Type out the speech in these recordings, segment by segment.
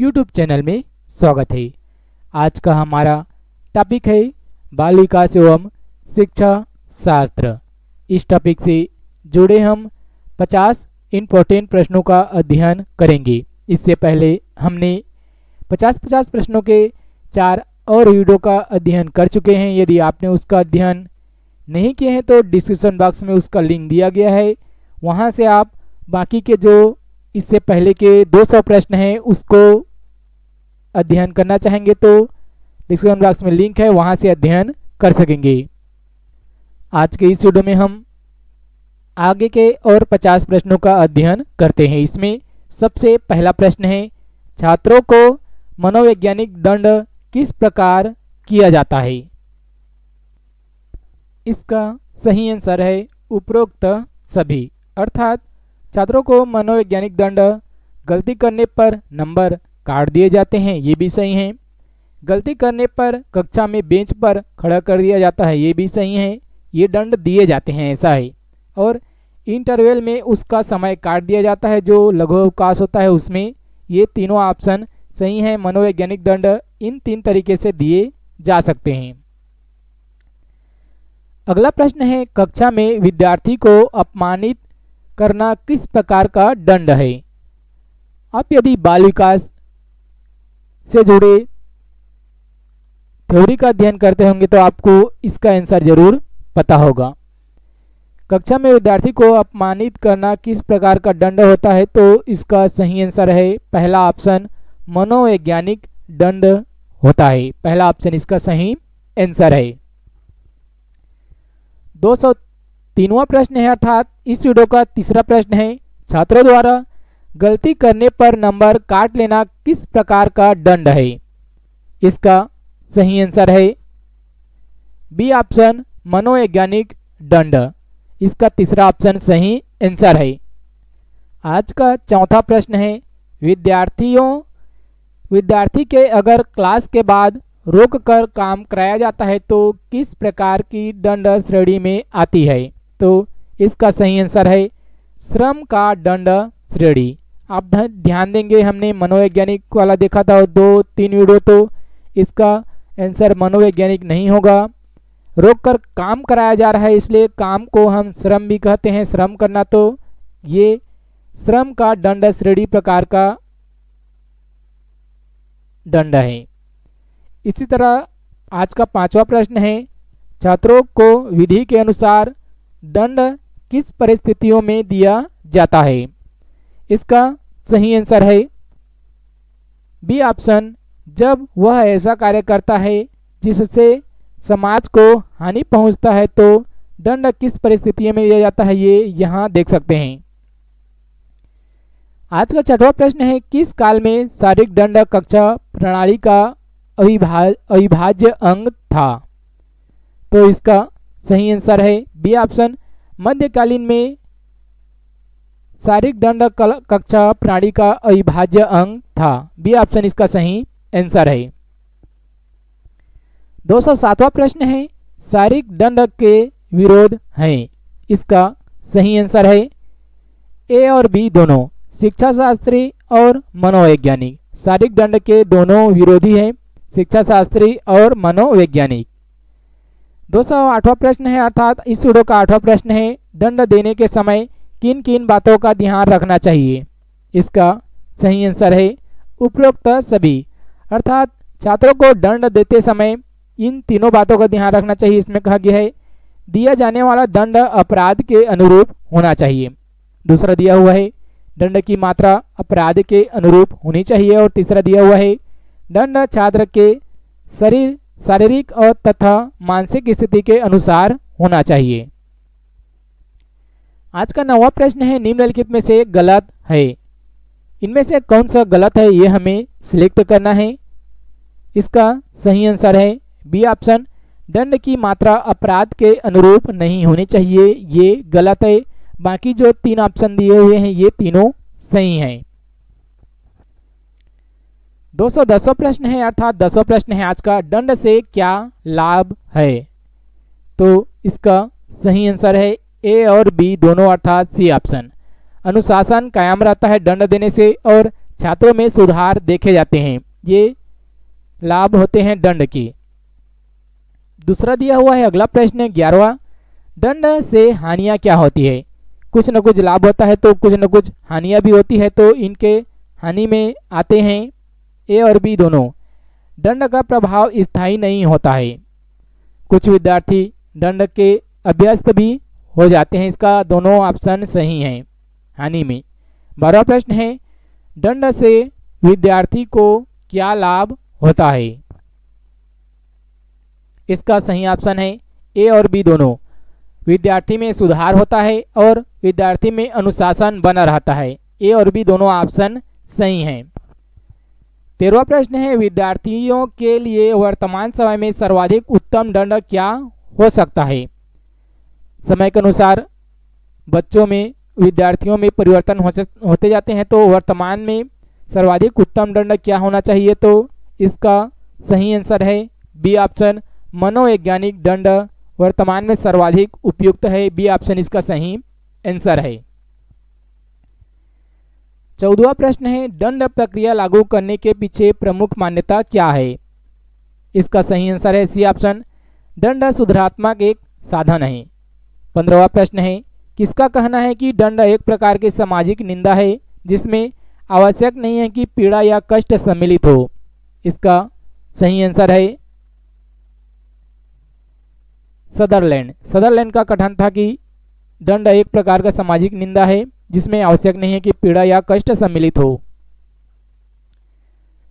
YouTube channel में स्वागत है। आज का हमारा टॉपिक है बाल विकास एवं शिक्षा शास्त्र। इस टॉपिक से जुड़े हम 50 इम्पोर्टेंट प्रश्नों का अध्ययन करेंगे। इससे पहले हमने 50-50 प्रश्नों के 4 और वीडियो का अध्ययन कर चुके हैं। यदि आपने उसका अध्ययन नहीं किए हैं तो डिस्क्रिप्शन बॉक्स में उसका लिंक दिया गया है, वहां से आप बाकी के जो इससे पहले के 200 प्रश्न हैं उसको अध्ययन करना चाहेंगे तो डिस्क्रिप्शन बॉक्स में लिंक है, वहां से अध्ययन कर सकेंगे। आज के इस वीडियो में हम आगे के और 50 प्रश्नों का अध्ययन करते हैं। इसमें सबसे पहला प्रश्न है, छात्रों को मनोवैज्ञानिक दंड किस प्रकार किया जाता है? इसका सही आंसर है उपरोक्त सभी। अर्थात छात्रों को मनोवैज्ञानिक दंड गलती करने पर नंबर काट दिए जाते हैं, ये भी सही है। गलती करने पर कक्षा में बेंच पर खड़ा कर दिया जाता है, ये भी सही है। ये दंड दिए जाते हैं, ऐसा है। और इंटरवल में उसका समय काट दिया जाता है, जो लघु अवकाश होता है उसमें। ये तीनों ऑप्शन सही हैं। मनोवैज्ञानिक दंड इन 3 तरीके से दिए जा सकते हैं। अगला प्रश्न है, कक्षा में विद्यार्थी को अपमानित करना किस प्रकार का दंड है? आप यदि बाल विकास से जुड़े थ्योरी का अध्ययन करते होंगे तो आपको इसका आंसर जरूर पता होगा। कक्षा में विद्यार्थी को अपमानित करना किस प्रकार का दंड होता है? तो इसका सही आंसर है पहला ऑप्शन, मनोवैज्ञानिक दंड होता है। पहला ऑप्शन इसका सही आंसर है। 203वां प्रश्न है, अर्थात इस वीडियो का तीसरा प्रश्न है, छात्रों द्वारा गलती करने पर नंबर काट लेना किस प्रकार का दंड है? इसका सही आंसर है बी ऑप्शन, मनोवैज्ञानिक दंड। इसका तीसरा ऑप्शन सही आंसर है। आज का चौथा प्रश्न है, विद्यार्थी के अगर क्लास के बाद रोक कर काम कराया जाता है तो किस प्रकार की दंड श्रेणी में आती है? तो इसका सही आंसर है श्रम का दंड श्रेणी। आप ध्यान देंगे, हमने मनोवैज्ञानिक वाला देखा था 2-3 वीडियो, तो इसका आंसर मनोवैज्ञानिक नहीं होगा। रोक कर काम कराया जा रहा है, इसलिए काम को हम श्रम भी कहते हैं। श्रम करना, तो ये श्रम का दंड श्रेणी प्रकार का दंड है। इसी तरह आज का 5वां प्रश्न है, छात्रों को विधि के अनुसार दंड किस परिस्थितियों में दिया जाता है? इसका सही आंसर है बी ऑप्शन, जब वह ऐसा कार्य करता है जिससे समाज को हानि पहुंचता है तो दंड किस परिस्थितियों में दिया जाता है, ये यहाँ देख सकते हैं। आज का 6वां प्रश्न है, किस काल में शारीरिक दंड कक्षा प्रणाली का अविभाज्य अंग था? तो इसका सही आंसर है बी ऑप्शन, मध्यकालीन में शारीरिक दंड कक्षा प्रणाली का अविभाज्य अंग था। बी ऑप्शन इसका सही आंसर है। 207वां प्रश्न है, शारीरिक दंड के विरोध हैं। इसका सही आंसर है ए और बी दोनों, शिक्षा शास्त्री और मनोवैज्ञानिक। शारीरिक दंड के दोनों विरोधी हैं, शिक्षा शास्त्री और मनोवैज्ञानिक। 208वां प्रश्न है, अर्थात इस वीडियो का 8वां प्रश्न है, दंड देने के समय किन किन बातों का ध्यान रखना चाहिए? इसका सही आंसर है उपरोक्त सभी। अर्थात छात्रों को दंड देते समय इन तीनों बातों का ध्यान रखना चाहिए। इसमें कहा गया है, दिया जाने वाला दंड अपराध के अनुरूप होना चाहिए। दूसरा दिया हुआ है, दंड की मात्रा अपराध के अनुरूप होनी चाहिए। और तीसरा दिया हुआ है, दंड छात्र के शारीरिक और तथा मानसिक स्थिति के अनुसार होना चाहिए। आज का 9वां प्रश्न है, निम्नलिखित में से गलत है। इनमें से कौन सा गलत है, ये हमें सिलेक्ट करना है। इसका सही आंसर है बी ऑप्शन, दंड की मात्रा अपराध के अनुरूप नहीं होनी चाहिए, ये गलत है। बाकी जो 3 ऑप्शन दिए हुए हैं ये तीनों सही हैं। 210वां प्रश्न है, अर्थात 10वां प्रश्न है आज का, दंड से क्या लाभ है? तो इसका सही आंसर है ए और बी दोनों, अर्थात सी ऑप्शन। अनुशासन कायम रहता है दंड देने से और छात्रों में सुधार देखे जाते हैं। ये लाभ होते हैं दंड के। दूसरा दिया हुआ है अगला प्रश्न 11वां, दंड से हानियां क्या होती है? कुछ न कुछ लाभ होता है तो कुछ न कुछ हानियां भी होती है, तो इनके हानि में आते हैं ए और बी दोनों। दंड का प्रभाव स्थायी नहीं होता है। कुछ विद्यार्थी दंड के अभ्यस्त भी हो जाते हैं। इसका दोनों ऑप्शन सही हैं हानि में। 12वां प्रश्न है, दंड से विद्यार्थी को क्या लाभ होता है? इसका सही ऑप्शन है ए और बी दोनों। विद्यार्थी में सुधार होता है और विद्यार्थी में अनुशासन बना रहता है। ए और बी दोनों ऑप्शन सही हैं। 13वां प्रश्न है, विद्यार्थियों के लिए वर्तमान समय में सर्वाधिक उत्तम दंड क्या हो सकता है? समय के अनुसार बच्चों में, विद्यार्थियों में परिवर्तन होते जाते हैं, तो वर्तमान में सर्वाधिक उत्तम दंड क्या होना चाहिए? तो इसका सही आंसर है बी ऑप्शन, मनोवैज्ञानिक दंड वर्तमान में सर्वाधिक उपयुक्त है। बी ऑप्शन इसका सही आंसर है। 14वां प्रश्न है, दंड प्रक्रिया लागू करने के पीछे प्रमुख मान्यता क्या है? इसका सही आंसर है सी ऑप्शन, दंड सुधारात्मक एक साधन है। 15वां प्रश्न है, किसका कहना है कि दंड एक प्रकार की सामाजिक निंदा है जिसमें आवश्यक नहीं है कि पीड़ा या कष्ट सम्मिलित हो? इसका सही आंसर है सदरलैंड का कथन था कि दंड एक प्रकार का सामाजिक निंदा है जिसमें आवश्यक नहीं है कि पीड़ा या कष्ट सम्मिलित हो।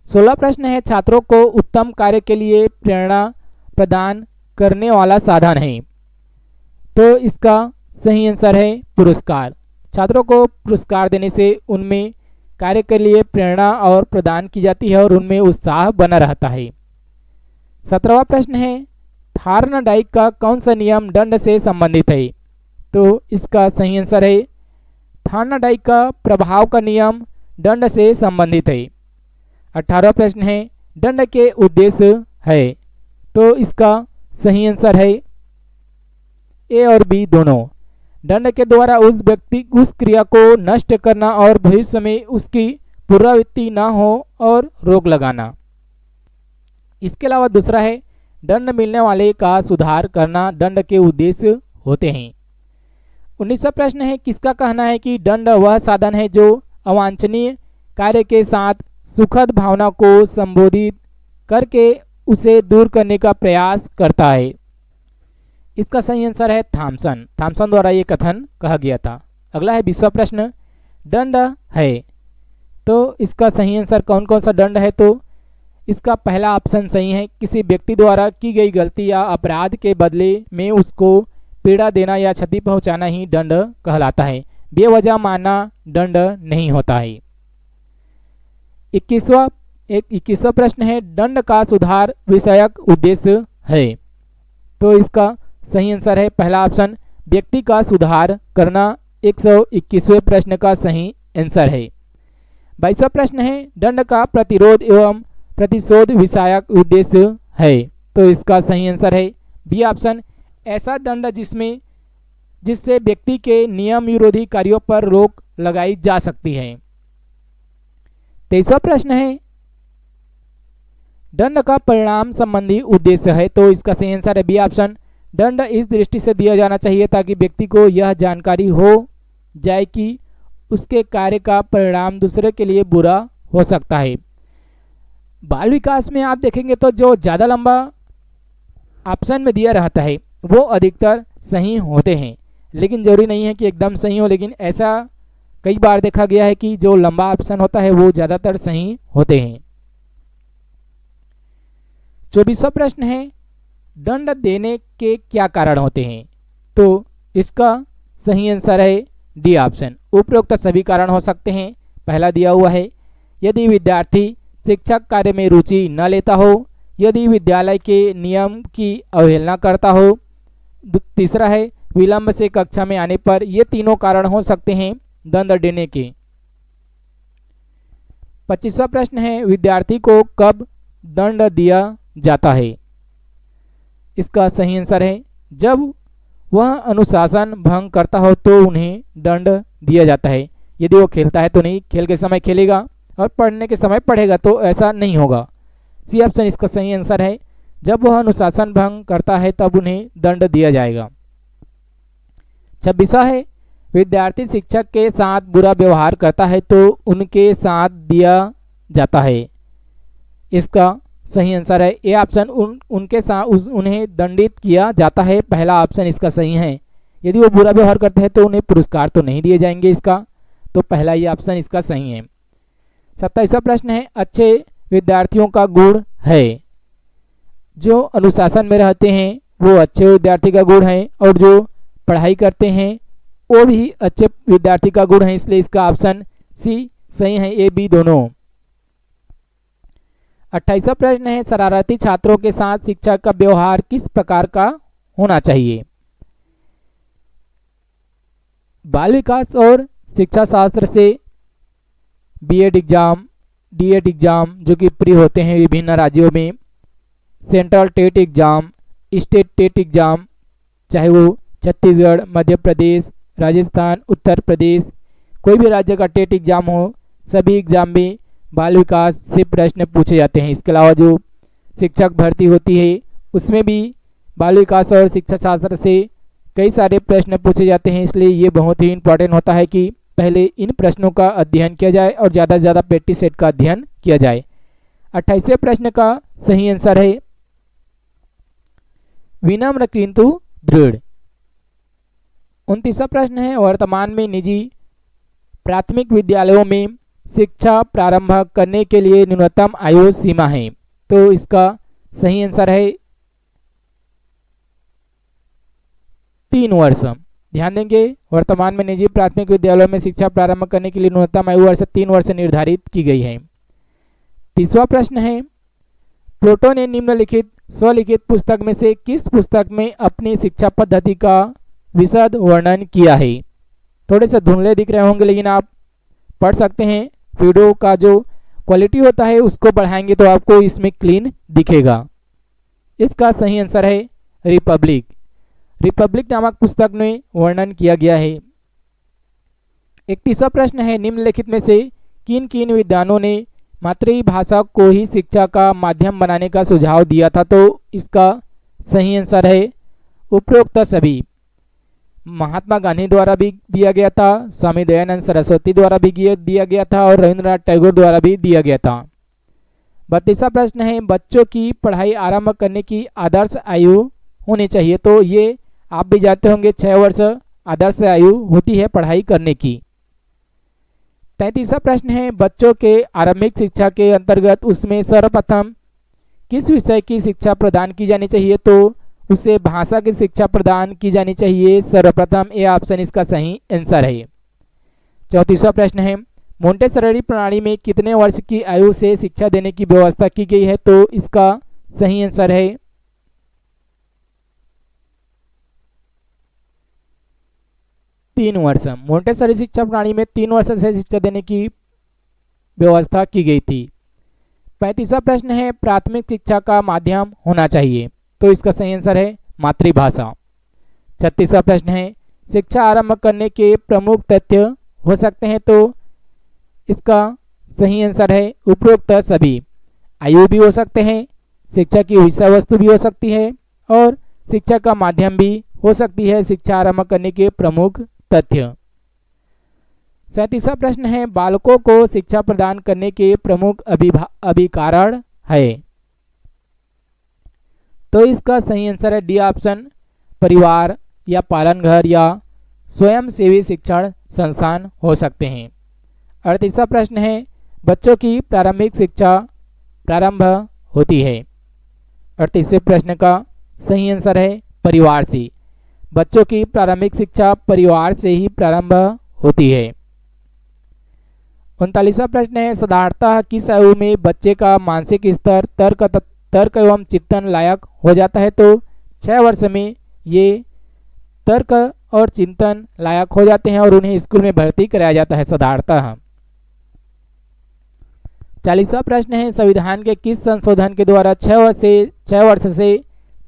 16वां प्रश्न है, छात्रों को उत्तम कार्य के लिए प्रेरणा प्रदान करने वाला साधन है? तो इसका सही आंसर है पुरस्कार। छात्रों को पुरस्कार देने से उनमें कार्य के लिए प्रेरणा और प्रदान की जाती है और उनमें उत्साह बना रहता है। 17वां प्रश्न है, थार्नडाइक का कौन सा नियम दंड से संबंधित है? तो इसका सही आंसर है थार्नडाइक का प्रभाव का नियम दंड से संबंधित है। 18वां प्रश्न है, दंड के उद्देश्य है? तो इसका सही आंसर है ए और बी दोनों। दंड के द्वारा उस क्रिया को नष्ट करना और भविष्य में उसकी पुनरावृत्ति न हो और रोक लगाना। इसके अलावा दूसरा है, दंड मिलने वाले का सुधार करना दंड के उद्देश्य होते हैं। 19वां प्रश्न है, किसका कहना है कि दंड वह साधन है जो अवांछनीय कार्य के साथ सुखद भावना को संबोधित करके उसे दूर करने का प्रयास करता है? इसका सही आंसर है थॉमसन द्वारा ये कथन कहा गया था। अगला है 20वां प्रश्न, दंड है? तो इसका सही आंसर कौन कौन सा दंड है? तो इसका पहला ऑप्शन सही है, किसी व्यक्ति द्वारा की गई गलती या अपराध के बदले में उसको पीड़ा देना या क्षति पहुंचाना ही दंड कहलाता है। बेवजह मारना दंड नहीं होता है। 21वां प्रश्न है, दंड का सुधार विषयक उद्देश्य है? तो इसका सही आंसर है पहला ऑप्शन, व्यक्ति का सुधार करना 121वें प्रश्न का सही आंसर है। 22वां प्रश्न है, दंड का प्रतिरोध एवं प्रतिशोध विषयक उद्देश्य है? तो इसका सही आंसर है बी ऑप्शन, ऐसा दंड जिससे व्यक्ति के नियम विरोधी कार्यों पर रोक लगाई जा सकती है। 23वां प्रश्न है, दंड का परिणाम संबंधी उद्देश्य है? तो इसका सही आंसर है बी ऑप्शन, दंड इस दृष्टि से दिया जाना चाहिए ताकि व्यक्ति को यह जानकारी हो जाए कि उसके कार्य का परिणाम दूसरे के लिए बुरा हो सकता है। बाल विकास में आप देखेंगे तो जो ज़्यादा लंबा ऑप्शन में दिया रहता है वो अधिकतर सही होते हैं, लेकिन जरूरी नहीं है कि एकदम सही हो, लेकिन ऐसा कई बार देखा गया है कि जो लंबा ऑप्शन होता है वो ज़्यादातर सही होते हैं। 24वां प्रश्न है, दंड देने के क्या कारण होते हैं? तो इसका सही आंसर है डी ऑप्शन, उपरोक्त सभी कारण हो सकते हैं। पहला दिया हुआ है, यदि विद्यार्थी शिक्षक कार्य में रुचि न लेता हो, यदि विद्यालय के नियम की अवहेलना करता हो। तीसरा है, विलंब से कक्षा में आने पर। ये तीनों कारण हो सकते हैं दंड देने के। 25वां प्रश्न है, विद्यार्थी को कब दंड दिया जाता है? इसका सही आंसर है, जब वह अनुशासन भंग करता हो तो उन्हें दंड दिया जाता है। यदि वो खेलता है तो नहीं, खेल के समय खेलेगा, और पढ़ने के समय पढ़ेगा, तो ऐसा नहीं होगा। सी ऑप्शन इसका सही आंसर है। जब वह अनुशासन भंग करता है तब उन्हें दंड दिया जाएगा। 26वां है, विद्यार्थी शिक्षक के साथ बुरा व्यवहार करता है तो उनके साथ दिया जाता है। इसका सही आंसर है ए ऑप्शन, उनके साथ उन्हें दंडित किया जाता है। पहला ऑप्शन इसका सही है। यदि वो बुरा व्यवहार करते हैं तो उन्हें पुरस्कार तो नहीं दिए जाएंगे, इसका तो पहला ये ऑप्शन इसका सही है। 27वां प्रश्न है, अच्छे विद्यार्थियों का गुण है। जो अनुशासन में रहते हैं वो अच्छे विद्यार्थी का गुण है, और जो पढ़ाई करते हैं वो भी अच्छे विद्यार्थी का गुण है, इसलिए इसका ऑप्शन सी सही है, ए बी दोनों। 28वां प्रश्न है, शरारती छात्रों के साथ शिक्षक का व्यवहार किस प्रकार का होना चाहिए। बाल विकास और शिक्षा शास्त्र से बीएड एग्जाम, डीएड एग्जाम जो कि प्री होते हैं विभिन्न राज्यों में, central TET exam, state TET exam, चाहे वो छत्तीसगढ़, मध्य प्रदेश, राजस्थान, उत्तर प्रदेश, कोई भी राज्य का टेट एग्जाम हो, सभी एग्जाम में बाल विकास से प्रश्न पूछे जाते हैं। इसके अलावा जो शिक्षक भर्ती होती है उसमें भी बाल विकास और शिक्षा शास्त्र से कई सारे प्रश्न पूछे जाते हैं, इसलिए ये बहुत ही इंपॉर्टेंट होता है कि पहले इन प्रश्नों का अध्ययन किया जाए और ज़्यादा से ज़्यादा प्रैक्टिस सेट का अध्ययन किया जाए। 28वें प्रश्न का सही आंसर है विनम्र किंतु दृढ़। 29वां प्रश्न है, वर्तमान में निजी प्राथमिक विद्यालयों में शिक्षा प्रारंभ करने के लिए न्यूनतम आयु सीमा है, तो इसका सही आंसर है 3 वर्ष। ध्यान देंगे, वर्तमान में निजी प्राथमिक विद्यालयों में शिक्षा प्रारंभ करने के लिए न्यूनतम आयु वर्ष 3 वर्ष निर्धारित की गई है। 30वां प्रश्न है, प्लेटो ने निम्नलिखित स्वलिखित पुस्तक में से किस पुस्तक में अपनी शिक्षा पद्धति का विशद वर्णन किया है। थोड़े से धुंधले दिख रहे होंगे लेकिन आप पढ़ सकते हैं। वीडियो का जो क्वालिटी होता है उसको बढ़ाएंगे तो आपको इसमें क्लीन दिखेगा। इसका सही आंसर है रिपब्लिक। रिपब्लिक नामक पुस्तक में वर्णन किया गया है। 31वां प्रश्न है, निम्नलिखित में से किन किन विद्वानों ने मातृभाषा को ही शिक्षा का माध्यम बनाने का सुझाव दिया था, तो इसका सही आंसर है उपरोक्त सभी। महात्मा गांधी द्वारा भी दिया गया था, स्वामी दयानंद सरस्वती द्वारा भी दिया गया था और रविंद्रनाथ टैगोर द्वारा भी दिया गया था। 32वां प्रश्न है, बच्चों की पढ़ाई आरंभ करने की आदर्श आयु होनी चाहिए, तो ये आप भी जानते होंगे 6 वर्ष आदर्श आयु होती है पढ़ाई करने की। 33वां प्रश्न है, बच्चों के आरंभिक शिक्षा के अंतर्गत उसमें सर्वप्रथम किस विषय की शिक्षा प्रदान की जानी चाहिए, तो उसे भाषा की शिक्षा प्रदान की जानी चाहिए सर्वप्रथम। ए ऑप्शन इसका सही आंसर है। 34वां प्रश्न है, मोंटेसरी प्रणाली में कितने वर्ष की आयु से शिक्षा देने की व्यवस्था की गई है, तो इसका सही आंसर है 3 वर्ष। मोंटेसरी शिक्षा प्रणाली में 3 वर्ष से शिक्षा देने की व्यवस्था की गई थी। 35वां प्रश्न है, प्राथमिक शिक्षा का माध्यम होना चाहिए, तो इसका सही आंसर है मातृभाषा। 36वां प्रश्न है, शिक्षा आरंभ करने के प्रमुख तथ्य हो सकते हैं, तो इसका सही आंसर है उपरोक्त सभी। आयु भी हो सकते हैं, शिक्षा की विषय वस्तु भी हो सकती है और शिक्षा का माध्यम भी हो सकती है शिक्षा आरंभ करने के प्रमुख तथ्य। 37वां प्रश्न है, बालकों को शिक्षा प्रदान करने के प्रमुख अभिकारण है, तो इसका सही आंसर है डी ऑप्शन, परिवार या पालनघर या स्वयंसेवी शिक्षण संस्थान हो सकते हैं। 38वां प्रश्न है, बच्चों की प्रारंभिक शिक्षा प्रारंभ होती है। 38वें प्रश्न का सही आंसर है परिवार से। बच्चों की प्रारंभिक शिक्षा परिवार से ही प्रारंभ होती है। 39वां प्रश्न है, साधारणतः किस आयु में बच्चे का मानसिक स्तर तर्क एवं चिंतन लायक हो जाता है, तो 6 वर्ष में ये तर्क और चिंतन लायक हो जाते हैं और उन्हें स्कूल में भर्ती कराया जाता है साधारणतः। 40वां प्रश्न है, संविधान के किस संशोधन के द्वारा 6 वर्ष से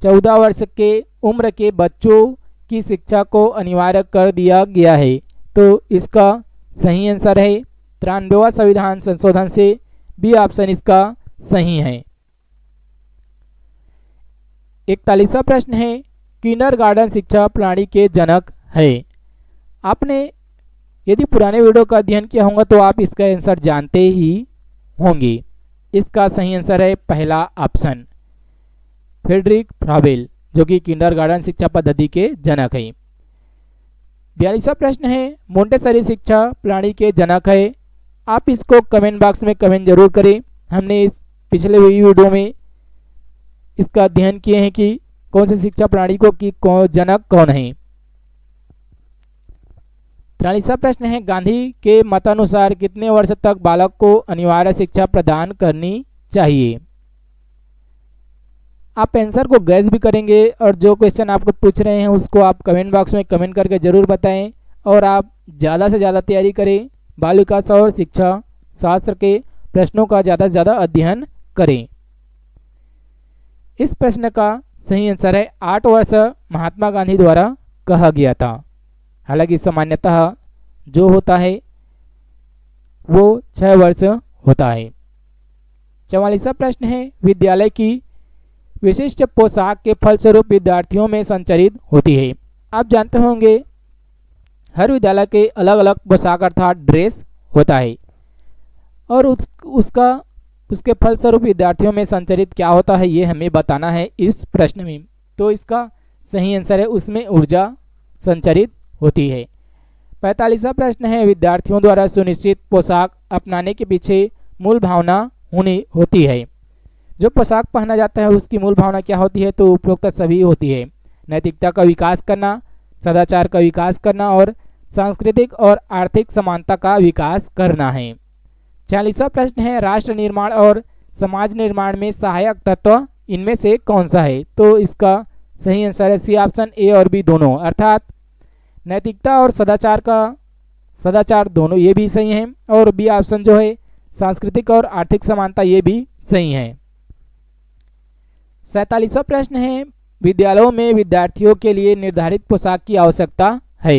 14 वर्ष के उम्र के बच्चों की शिक्षा को अनिवार्य कर दिया गया है, तो इसका सही आंसर है 93वां संविधान संशोधन से। बी ऑप्शन इसका सही है। 41वां प्रश्न है, किंडरगार्टन शिक्षा प्रणाली के जनक है। आपने यदि पुराने वीडियो का अध्ययन किया होगा तो आप इसका आंसर जानते ही होंगे। इसका सही आंसर है पहला ऑप्शन, फ्रेडरिक फ्राबेल, जो कि किंडरगार्टन शिक्षा पद्धति के जनक है। 42वां प्रश्न है, मोंटेसरी शिक्षा प्रणाली के जनक है। आप इसको कमेंट बॉक्स में कमेंट जरूर करें। हमने इस पिछले वीडियो में इसका अध्ययन किए हैं कि कौन सी शिक्षा प्रणाली को की जनक कौन है। 43वां प्रश्न है, गांधी के मतानुसार कितने वर्ष तक बालक को अनिवार्य शिक्षा प्रदान करनी चाहिए। आप आंसर को गैस भी करेंगे और जो क्वेश्चन आपको पूछ रहे हैं उसको आप कमेंट बॉक्स में कमेंट करके जरूर बताएं और आप ज़्यादा से ज़्यादा तैयारी करें। बाल विकास और शिक्षा शास्त्र के प्रश्नों का ज़्यादा से ज़्यादा अध्ययन करें। इस प्रश्न का सही आंसर है 8 वर्ष महात्मा गांधी द्वारा कहा गया था। हालांकि सामान्यतः जो होता है वो 6 वर्ष होता है। 44वां प्रश्न है, विद्यालय की विशिष्ट पोशाक के फलस्वरूप विद्यार्थियों में संचरित होती है। आप जानते होंगे हर विद्यालय के अलग अलग पोशाक अर्थात ड्रेस होता है और उसके फलस्वरूप विद्यार्थियों में संचरित क्या होता है ये हमें बताना है इस प्रश्न में। तो इसका सही आंसर है उसमें ऊर्जा संचरित होती है। 45वां प्रश्न है, विद्यार्थियों द्वारा सुनिश्चित पोशाक अपनाने के पीछे मूल भावना होती है। जो पोशाक पहना जाता है उसकी मूल भावना क्या होती है, तो उपरोक्त सभी होती है। नैतिकता का विकास करना, सदाचार का विकास करना और सांस्कृतिक और आर्थिक समानता का विकास करना है। 46वां प्रश्न है, राष्ट्र निर्माण और समाज निर्माण में सहायक तत्व इनमें से कौन सा है। तो इसका सही आंसर है सी ऑप्शन, ए और बी दोनों, अर्थात नैतिकता और सदाचार दोनों ये भी सही है और बी ऑप्शन जो है सांस्कृतिक और आर्थिक समानता ये भी सही है। 47वां प्रश्न है, विद्यालयों में विद्यार्थियों के लिए निर्धारित पोशाक की आवश्यकता है।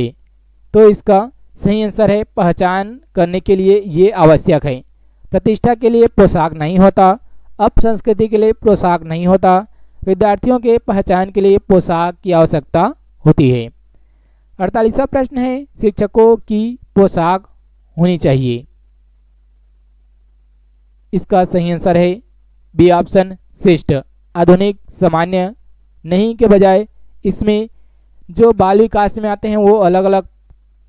तो इसका सही आंसर है पहचान करने के लिए ये आवश्यक है। प्रतिष्ठा के लिए पोशाक नहीं होता, अपसंस्कृति के लिए पोशाक नहीं होता, विद्यार्थियों के पहचान के लिए पोशाक की आवश्यकता होती है। 48वां प्रश्न है, शिक्षकों की पोशाक होनी चाहिए। इसका सही आंसर है बी ऑप्शन, शिष्ट। आधुनिक सामान्य नहीं के बजाय इसमें जो बाल विकास में आते हैं वो अलग अलग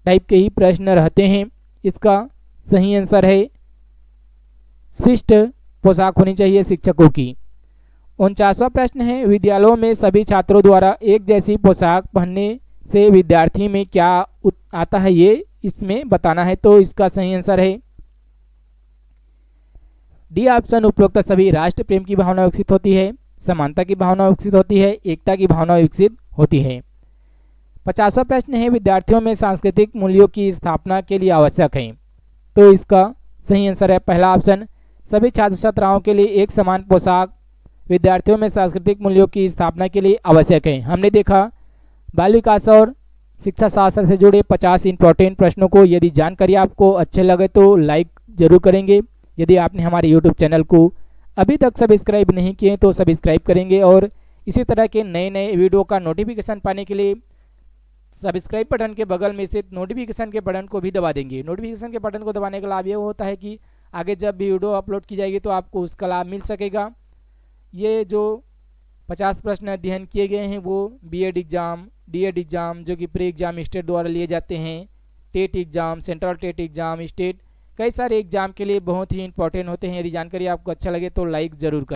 टाइप के ही प्रश्न रहते हैं। इसका सही आंसर है शिष्ट पोशाक होनी चाहिए शिक्षकों की। 49वां प्रश्न है, विद्यालयों में सभी छात्रों द्वारा एक जैसी पोशाक पहनने से विद्यार्थी में क्या आता है ये इसमें बताना है। तो इसका सही आंसर है डी ऑप्शन, उपरोक्त सभी। राष्ट्र प्रेम की भावना विकसित होती है, समानता की भावना विकसित होती है, एकता की भावना विकसित होती है। 50वां प्रश्न है, विद्यार्थियों में सांस्कृतिक मूल्यों की स्थापना के लिए आवश्यक है। तो इसका सही आंसर है पहला ऑप्शन, सभी छात्र छात्राओं के लिए एक समान पोशाक विद्यार्थियों में सांस्कृतिक मूल्यों की स्थापना के लिए आवश्यक है। हमने देखा बाल विकास और शिक्षा शास्त्र से जुड़े 50 इंपॉर्टेंट प्रश्नों को। यदि जानकारी आपको अच्छे लगे तो लाइक जरूर करेंगे। यदि आपने हमारे यूट्यूब चैनल को अभी तक सब्सक्राइब नहीं किए तो सब्सक्राइब करेंगे और इसी तरह के नए नए वीडियो का नोटिफिकेशन पाने के लिए सब्सक्राइब बटन के बगल में स्थित नोटिफिकेशन के बटन को भी दबा देंगे। नोटिफिकेशन के बटन को दबाने का लाभ ये होता है कि आगे जब भी वीडियो अपलोड की जाएगी तो आपको उसका लाभ मिल सकेगा। ये जो 50 प्रश्न अध्ययन किए गए हैं वो बीएड एग्ज़ाम, डीएड एग्ज़ाम जो कि प्री एग्ज़ाम स्टेट द्वारा लिए जाते हैं, TET exam, central TET exam, state, कई सारे एग्ज़ाम के लिए बहुत ही इंपॉर्टेंट होते हैं। यदि जानकारी आपको अच्छा लगे तो लाइक ज़रूर करें।